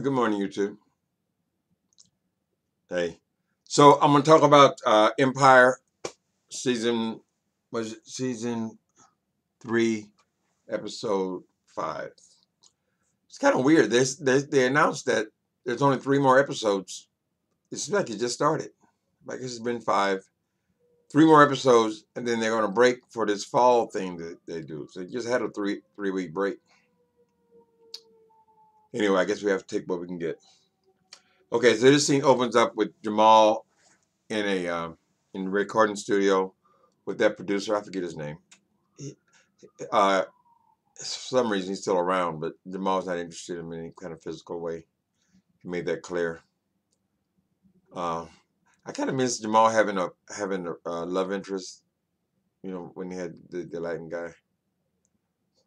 Good morning, YouTube. Hey, so I'm gonna talk about Empire season. Was it season 3, episode 5? It's kind of weird. They announced that there's only 3 more episodes. It's like it just started. Like it's been 5, 3 more episodes, and then they're gonna break for this fall thing that they do. So they just had a three week break. Anyway, I guess we have to take what we can get. Okay, so this scene opens up with Jamal in a in the recording studio with that producer. I forget his name. He, for some reason, he's still around, but Jamal's not interested in him in any kind of physical way. He made that clear. Uh, I kind of miss Jamal having a love interest. When he had the Latin guy.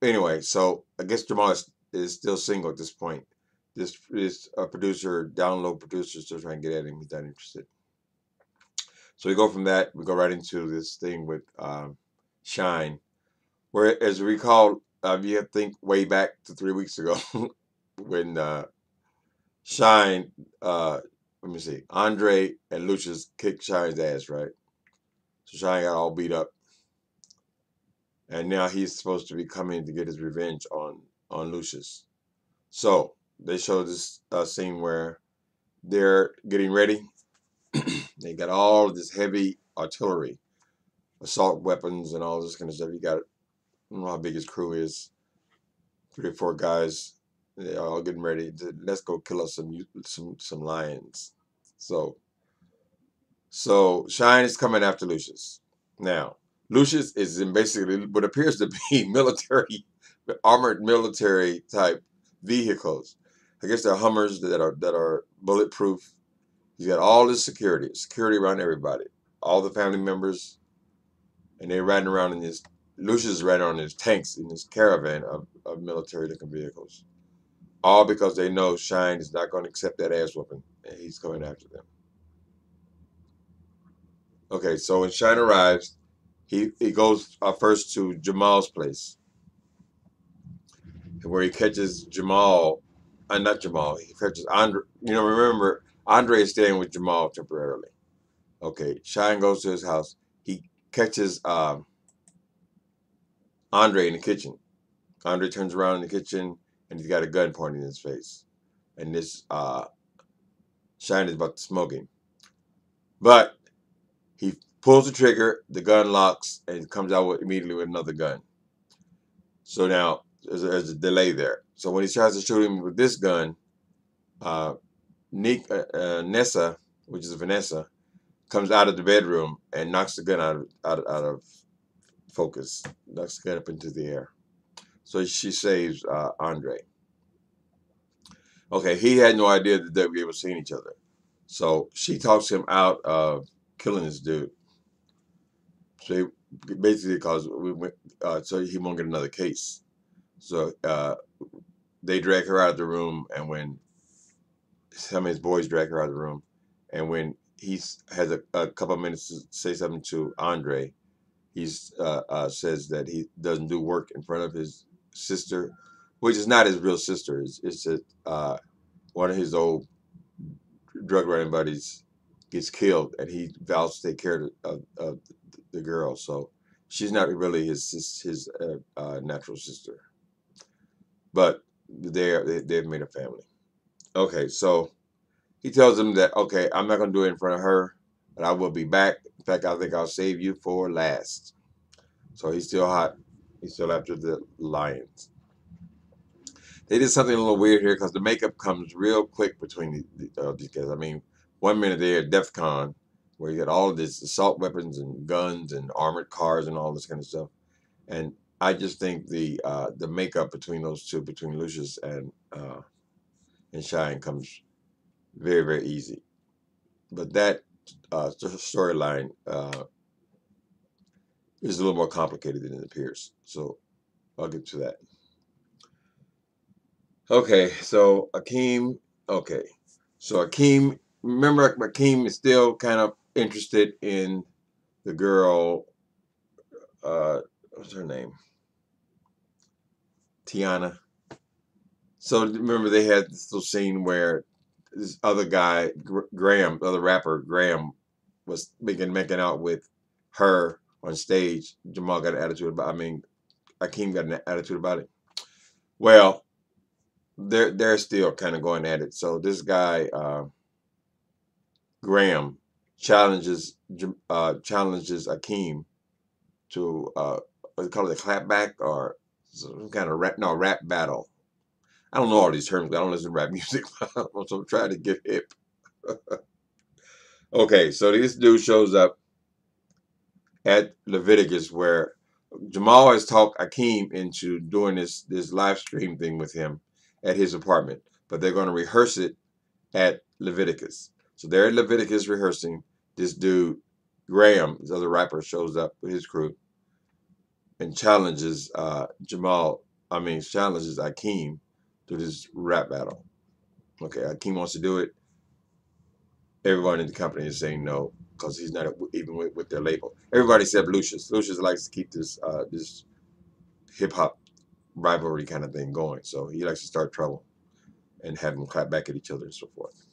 Anyway, so I guess Jamal is still single at this point. This producer, download producer, still trying to get at him. He's not interested. So we go from that. We go right into this thing with Shine. Where, as we recall, you have to think way back to 3 weeks ago when Shine, let me see, Andre and Lucius kicked Shine's ass, right? So Shine got all beat up, and now he's supposed to be coming to get his revenge on Lucius. So they show this scene where they're getting ready. They got all of this heavy artillery, assault weapons, and all this kind of stuff. You got, I don't know how big his crew is, 3 or 4 guys. They're all getting ready to let's go kill us some lions. So Shine is coming after Lucius. Now Lucius is in basically what appears to be armored military type vehicles. I guess they're Hummers that are bulletproof. He's got all this security around everybody, all the family members, and they're riding around in this. Lucius is riding on his tanks in this caravan of military looking vehicles. All because they know Shine is not going to accept that ass whooping, and he's going after them. Okay, so when Shine arrives, he goes first to Jamal's place, where he catches Jamal, not Jamal. He catches Andre. Remember, Andre is staying with Jamal temporarily. Okay, Shine goes to his house. He catches Andre in the kitchen. Andre turns around in the kitchen, and he's got a gun pointing in his face, and this Shine is about to smoke him, but he pulls the trigger, the gun locks, and comes out immediately with another gun. So now there's a delay there. So when he tries to shoot him with this gun, uh, Nesa, which is Vanessa, comes out of the bedroom and knocks the gun out of focus, knocks the gun up into the air. So she saves Andre. Okay, he had no idea that they were ever seeing each other. So she talks him out of killing this dude. So basically, because so he won't get another case. So they drag her out of the room, and when some of his boys drag her out of the room, and when he has a couple of minutes to say something to Andre, he says that he doesn't do work in front of his sister, which is not his real sister. It's just one of his old drug running buddies gets killed, and he vows to take care of the girl. So she's not really his natural sister, but they've made a family. Okay, so he tells him that, okay, I'm not going to do it in front of her, but I will be back. In fact, I think I'll save you for last. So he's still hot. He's still after the lions. They did something a little weird here because the makeup comes real quick between these guys. I mean, 1 minute they're at DEF CON, where you got all of this assault weapons and guns and armored cars and all this kind of stuff. And I just think the makeup between those two, between Lucius and Shine, comes very, very easy. But that storyline is a little more complicated than it appears. So I'll get to that. Okay, so Hakeem. Okay, so Hakeem. Remember, Hakeem is still kind of interested in the girl. What's her name? Tiana. So remember they had this little scene where this other guy, Graham, the other rapper Graham, was making out with her on stage. Jamal got an attitude about. I mean, Hakeem got an attitude about it. Well, they're still kind of going at it. So this guy Graham challenges Hakeem to what do you call it, a clapback or some kind of rap battle. I don't know all these terms. I don't listen to rap music, so I'm trying to get hip. Okay, so this dude shows up at Leviticus where Jamal has talked Hakeem into doing this live stream thing with him at his apartment, but they're going to rehearse it at Leviticus. So they're at Leviticus rehearsing. This dude, Graham, this other rapper, shows up with his crew and challenges challenges Hakeem to this rap battle. Okay, Hakeem wants to do it. Everyone in the company is saying no because he's not even with their label. Everybody except Lucius. Lucius likes to keep this hip hop rivalry kind of thing going, so he likes to start trouble and have them clap back at each other and so forth.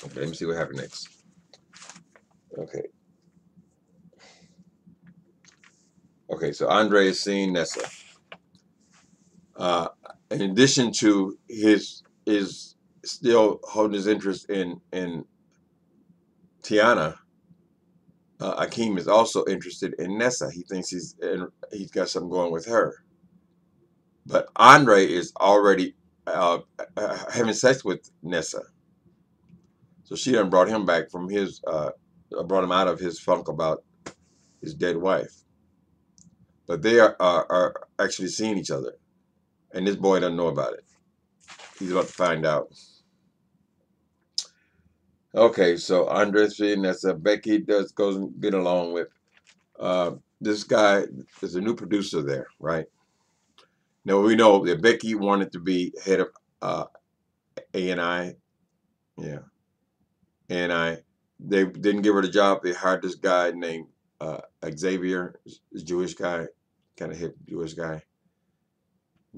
Okay, let me see what happened next. Okay, so Andre is seeing Nessa. Uh, in addition to his is still holding his interest in Tiana, Akeem is also interested in Nessa. He thinks he's got something going with her. But Andre is already having sex with Nessa. So she done brought him back from brought him out of his funk about his dead wife. But they are actually seeing each other. And this boy doesn't know about it. He's about to find out. Okay, so Andre's seeing Nessa. Becky goes and get along with. This guy is a new producer there, right? Now we know that Becky wanted to be head of A&I. Yeah. And they didn't give her the job. They hired this guy named Xavier, this Jewish guy, kind of hip Jewish guy,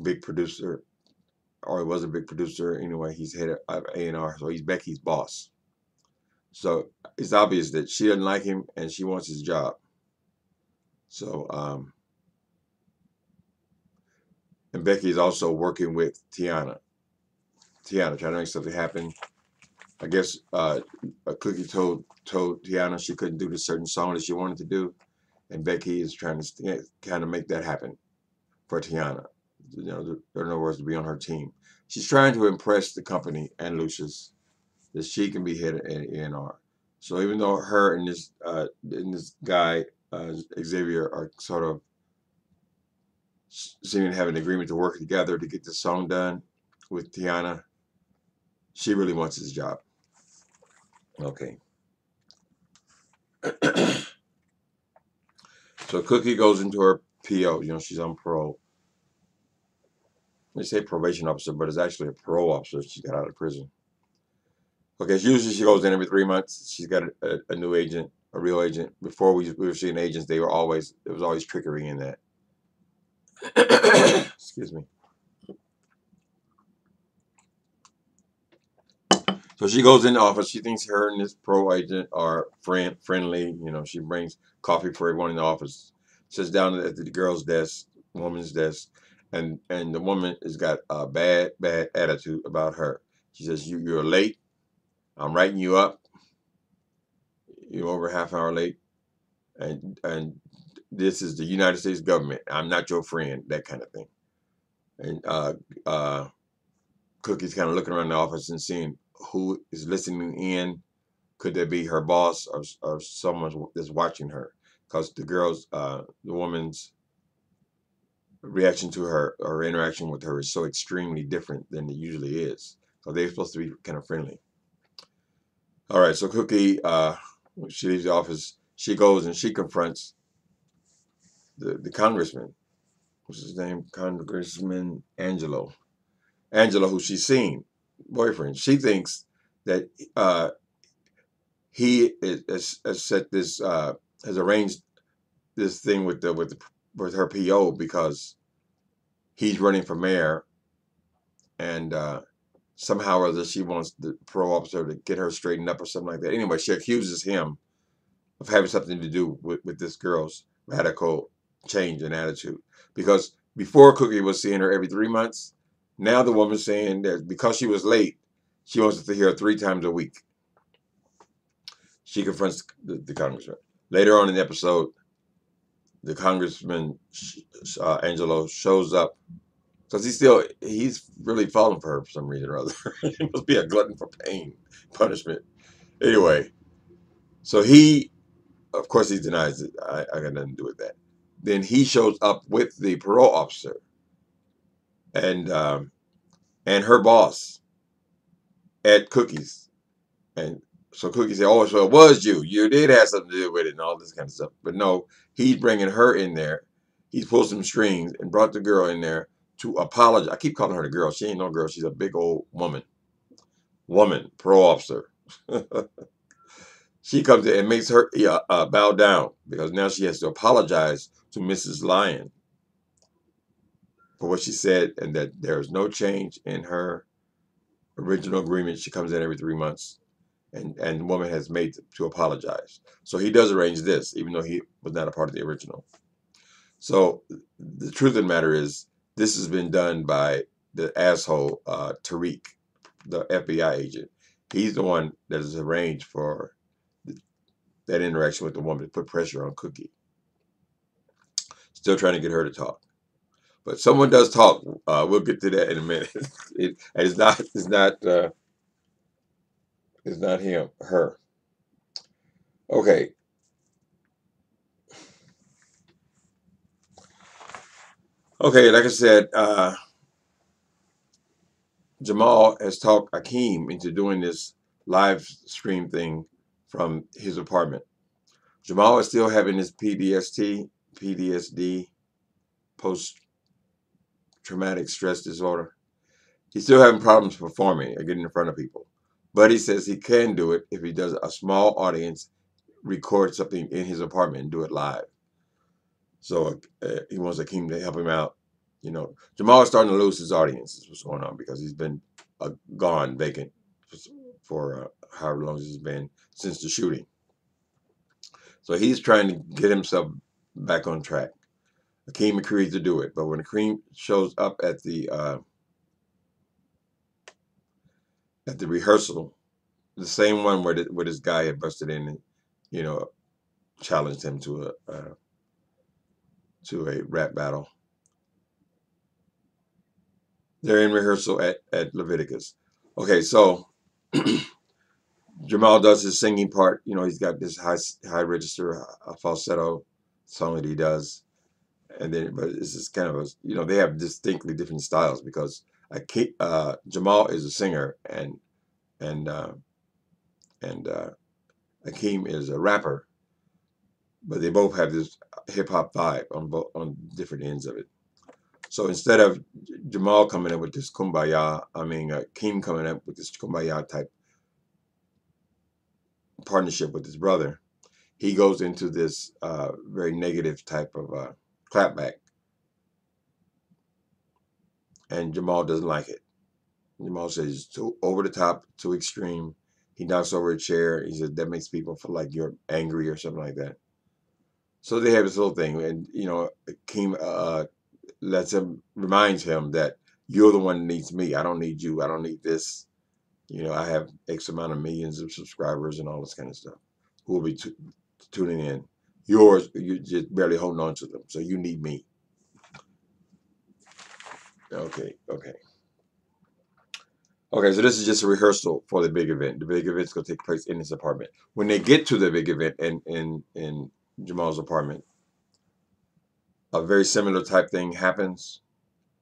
big producer, or he was a big producer. Anyway, he's head of A&R, so he's Becky's boss. So it's obvious that she doesn't like him and she wants his job. So, and Becky is also working with Tiana. Tiana trying to make something happen. I guess Cookie told Tiana she couldn't do the certain song that she wanted to do, and Becky is trying to kind of make that happen for Tiana. You know, there are no words to be on her team. She's trying to impress the company and Lucius that she can be head at A&R. So even though her and this guy Xavier are sort of seeming to have an agreement to work together to get the song done with Tiana, she really wants his job. Okay. So Cookie goes into her PO. You know, she's on parole. They say probation officer, but it's actually a parole officer. She got out of prison. Okay, so usually she goes in every 3 months. She's got a new agent, a real agent. Before we were seeing agents, there was always trickery in that. Excuse me. So she goes in the office. She thinks her and this pro agent are friendly. You know, she brings coffee for everyone in the office. Sits down at the girl's desk, woman's desk, and the woman has got a bad attitude about her. She says, "You're late. I'm writing you up. You're over half an hour late, and this is the United States government. I'm not your friend." That kind of thing. And Cookie's kind of looking around the office and seeing who is listening in. Could that be her boss or someone that's watching her? Because the woman's reaction to her or interaction with her is so extremely different than it usually is. So they're supposed to be kind of friendly. All right, so Cookie, when she leaves the office, she goes and she confronts the congressman. What's his name? Congressman Angelo. Angelo, who she's seen, boyfriend. She thinks that he has set this has arranged this thing with her PO because he's running for mayor and somehow or other she wants the parole officer to get her straightened up or something like that. Anyway, she accuses him of having something to do with this girl's radical change in attitude. Because before Cookie was seeing her every 3 months, now the woman's saying that because she was late, she wants to hear her 3 times a week. She confronts the congressman. Later on in the episode, the congressman, Angelo, shows up because he's really falling for her for some reason or other. He must be a glutton for pain, punishment. Anyway, so of course, he denies it. I got nothing to do with that. Then he shows up with the parole officer and her boss at Cookie's, and so Cookie said, "Oh, so it was you. You did have something to do with it, and all this kind of stuff." But no, he's bringing her in there. He's pulled some strings and brought the girl in there to apologize. I keep calling her the girl. She ain't no girl. She's a big old woman. Parole officer. She comes in and makes her bow down because now she has to apologize to Mrs. Lyon for what she said, and that there is no change in her original agreement. She comes in every 3 months, and the woman has made to apologize. So he does arrange this, even though he was not a part of the original. So the truth of the matter is, this has been done by the asshole Tariq, the FBI agent. He's the one that has arranged for that interaction with the woman to put pressure on Cookie. Still trying to get her to talk. But someone does talk. We'll get to that in a minute. It's not him, her. Okay. Okay, like I said, Jamal has talked Hakeem into doing this live stream thing from his apartment. Jamal is still having his PTSD, post-traumatic stress disorder. He's still having problems performing or getting in front of people. But he says he can do it if he does a small audience, record something in his apartment and do it live. So he wants Hakeem to help him out. Jamal is starting to lose his audience. Is what's going on because he's been gone, vacant for however long it's been since the shooting. So he's trying to get himself back on track. Hakeem agrees to do it, but when Hakeem shows up at the rehearsal, the same one where this guy had busted in and challenged him to a rap battle. They're in rehearsal at Leviticus. Okay, so Jamal does his singing part. He's got this high register, falsetto song that he does, but it's just kind of they have distinctly different styles because Jamal is a singer and Hakeem is a rapper, but they both have this hip hop vibe on different ends of it. So instead of Jamal coming in with this kumbaya, Hakeem coming up with this kumbaya type partnership with his brother, he goes into this very negative type of clapback, and Jamal doesn't like it. Jamal says it's too over the top, too extreme. He knocks over a chair. He says that makes people feel like you're angry or something like that. So they have this little thing, and Hakeem reminds him that you're the one that needs me. I don't need you. I don't need this. I have X amount of millions of subscribers and all this kind of stuff who will be tuning in. You're just barely holding on to them. So you need me. Okay. Okay, so this is just a rehearsal for the big event. The big event's going to take place in his apartment. When they get to the big event in Jamal's apartment, a very similar type thing happens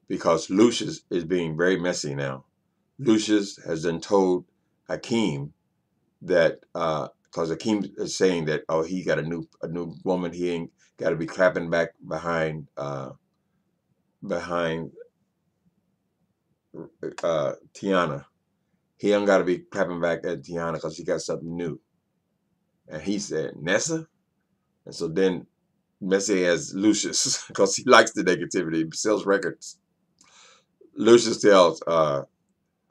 because Lucius is being very messy now. Lucius has then told Hakeem that because Hakeem is saying that he got a new woman, he ain't got to be clapping back behind Tiana. He don't got to be clapping back at Tiana because she got something new. And he said Nesa, and so then Messi has Lucius because he likes the negativity, sells records. Lucius tells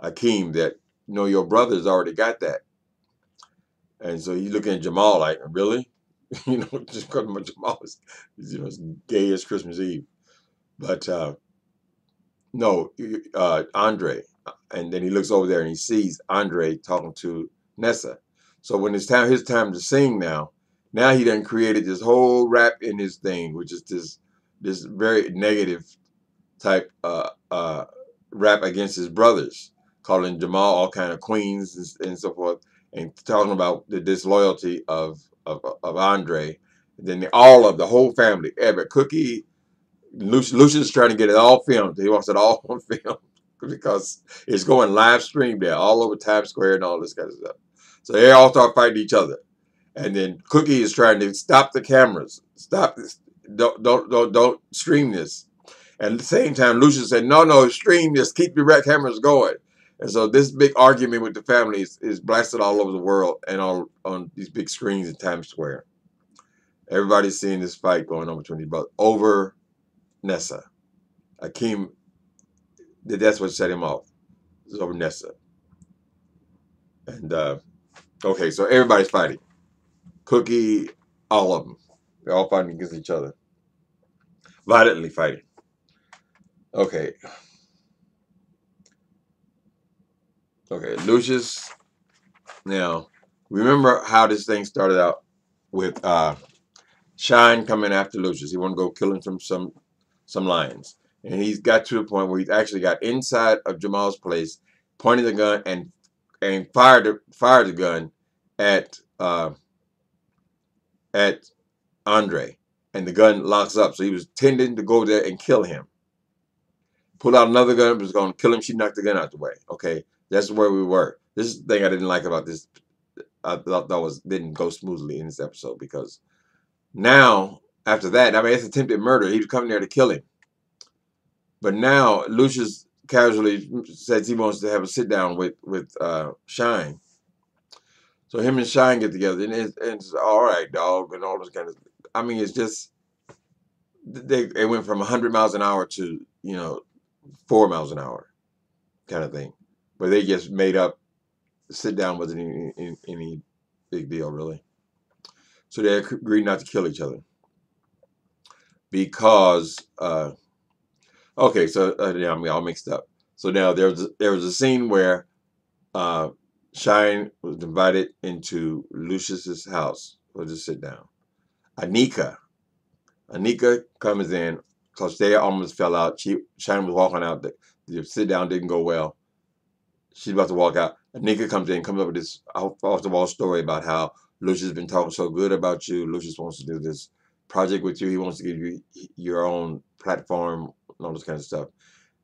Hakeem that, your brother's already got that. And so he's looking at Jamal like, really? Just because Jamal is as gay as Christmas Eve. But no, Andre. And then he looks over there and he sees Andre talking to Nessa. So when it's his time to sing now he done created this whole rap in his thing, which is this very negative type rap against his brothers, calling Jamal all kind of queens and so forth, and talking about the disloyalty of Andre. And then all of the whole family, Everett, Cookie, Lucius is trying to get it all filmed. He wants it all on film because it's going live stream there all over Times Square and all this kind of stuff. So they all start fighting each other. And then Cookie is trying to stop the cameras. Stop this. Don't stream this. And at the same time, Lucius said, no, stream this. Keep the cameras going. And so this big argument with the family is blasted all over the world and on these big screens in Times Square. Everybody's seeing this fight going on between these brothers over Nesa. Hakeem, that's what set him off. It was over Nesa. And, okay, so everybody's fighting. Cookie, all of them. They're all fighting against each other. Violently fighting. Okay. Okay, Lucius. Now, remember how this thing started out with Shine coming after Lucius. He wanted to go kill him from some lions. And he's got to a point where he's actually got inside of Jamal's place, pointed the gun and fired the gun at Andre. And the gun locks up. So he was tending to go there and kill him. Pulled out another gun, was going to kill him. She knocked the gun out the way. Okay, that's where we were. This is the thing I didn't like about this. I thought that didn't go smoothly in this episode because now, after that, I mean, it's attempted murder. He was coming there to kill him. But now, Lucius casually says he wants to have a sit down with Shine. So him and Shine get together, and it's all right, dog, and all this kind of. I mean, it's just they went from 100 miles an hour to 4 miles an hour, kind of thing. But they just made up. Sit down wasn't any big deal, really. So they agreed not to kill each other because. Okay, so yeah, I'm all mixed up. So now there was a scene where Shine was invited into Lucius's house. We'll just sit down. Anika comes in because they almost fell out. Shine was walking out. The sit down didn't go well. She's about to walk out. Anika comes up with this off the wall story about how Lucius has been talking so good about you. Lucius wants to do this project with you. He wants to give you your own platform and all this kind of stuff.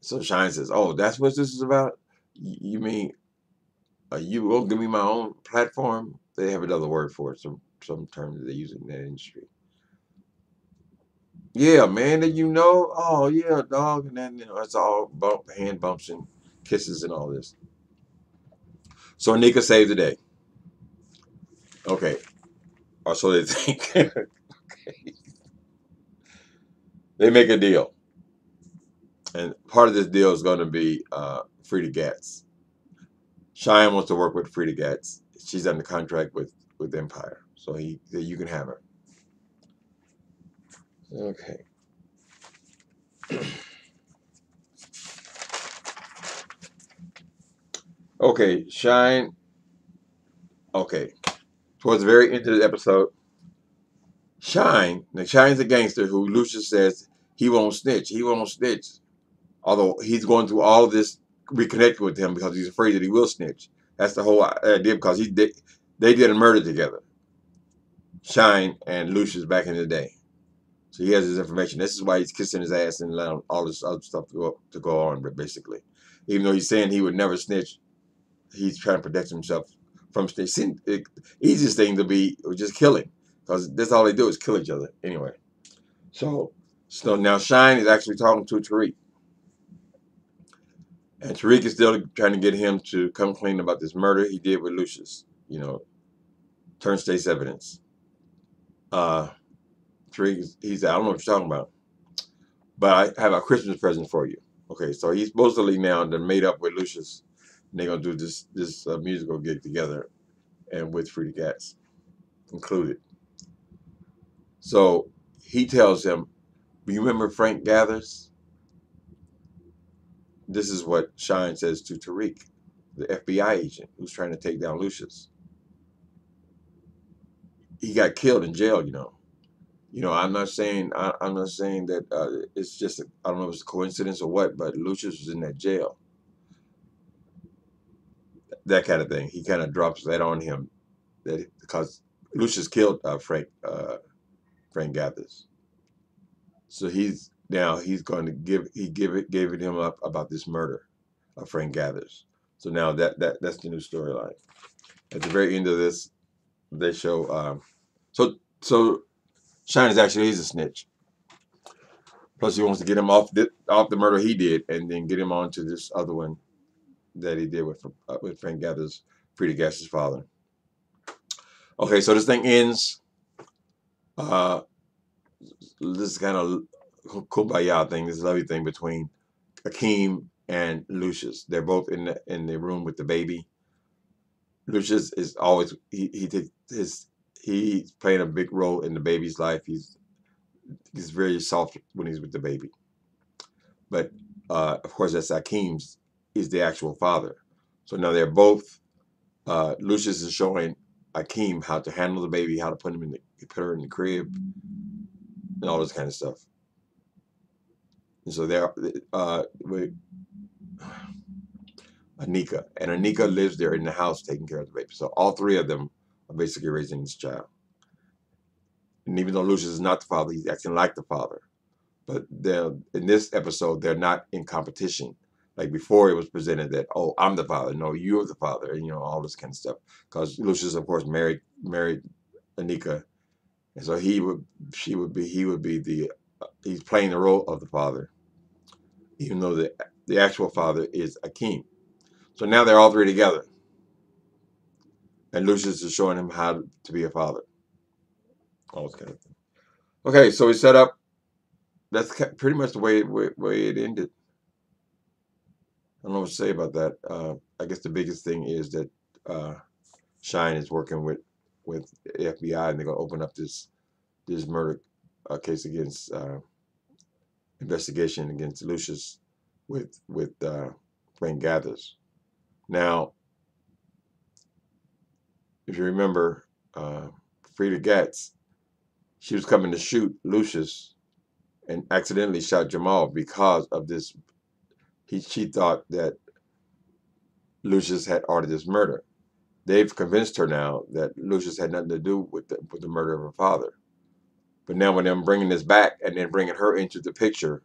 So Shine says, "Oh, that's what this is about? You mean you will give me my own platform?" They have another word for it, some term that they use in that industry. Yeah, man, that oh yeah, dog, and then it's all hand bumps and kisses and all this. So Nika saved the day. Okay, or so they think. Okay. They make a deal, and part of this deal is going to be Frida Gatz. Cheyenne wants to work with Frida Gatz. She's under contract with Empire, so you can have her. Okay. Okay, Shine. Okay, towards the very end of the episode, Shine's a gangster who Lucius says he won't snitch. He won't snitch. Although he's going through all of this reconnecting with him because he's afraid that he will snitch. That's the whole idea because they did a murder together. Shine and Lucius back in the day. So he has his information. This is why he's kissing his ass and allowing all this other stuff to go on. But basically, even though he's saying he would never snitch, he's trying to protect himself from snitching. Easiest thing to be was just killing because that's all they do is kill each other anyway. So now Shine is actually talking to Tariq. And Tariq is still trying to get him to come clean about this murder he did with Lucius. Turn state's evidence. Tariq, he said, I don't know what you're talking about, but I have a Christmas present for you. Okay, so he's supposedly now done made up with Lucius. And they're gonna do this musical gig together, and with Free the Cats included. So he tells him, "You remember Frank Gathers?" This is what Shine says to Tariq, the FBI agent who's trying to take down Lucius. He got killed in jail, you know. I'm not saying I'm not saying that it's just I don't know if it's a coincidence or what, but Lucius was in that jail. That kind of thing. He kind of drops that on him that because Lucius killed Frank Gathers, so he's going to gave it him up about this murder of Frank Gathers. So now that's the new storyline. At the very end of this, they show so Shine is actually he's a snitch. Plus, he wants to get him off the murder he did, and then get him on to this other one that he did with Frank Gathers, Frida Gass's father. Okay, so this thing ends. Uh, this kind of kumbaya thing, this lovely thing between Hakeem and Lucius. They're both in the room with the baby. Lucius is always he's playing a big role in the baby's life. He's very soft when he's with the baby. But of course, that's Hakeem's is the actual father. So now they're both. Lucius is showing Hakeem how to handle the baby, how to put her in the crib, and all this kind of stuff. And so they're with Anika, and Anika lives there in the house taking care of the baby. So all three of them are basically raising this child. And even though Lucius is not the father, he's acting like the father. But in this episode, they're not in competition. Like before, it was presented that, oh, I'm the father. No, you're the father, and all this kind of stuff. Because Lucius, of course, married Anika, and so he would be he's playing the role of the father, even though the actual father is Akeem. So now they're all three together, and Lucius is showing him how to be a father. All this kind of thing. Okay, so we set up. That's pretty much the way it ended. I don't know what to say about that. I guess the biggest thing is that Shine is working with the FBI, and they're gonna open up this murder case against investigation against Lucius with Frank Gathers. Now, if you remember, Frida Gatz, she was coming to shoot Lucius and accidentally shot Jamal because of this. She thought that Lucius had ordered this murder. They've convinced her now that Lucius had nothing to do with the murder of her father. But now when I'm bringing this back and then bringing her into the picture,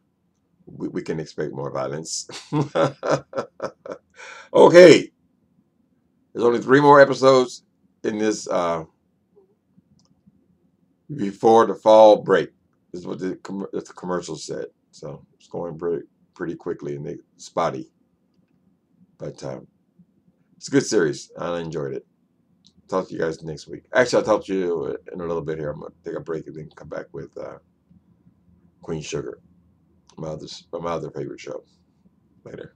we can expect more violence. Okay, there's only 3 more episodes in this before the fall break. This is what the commercial said. So it's going pretty quickly and spotty. But it's a good series. I enjoyed it. Talk to you guys next week. Actually, I'll talk to you in a little bit here. I'm going to take a break and then come back with Queen Sugar, my other favorite show. Later.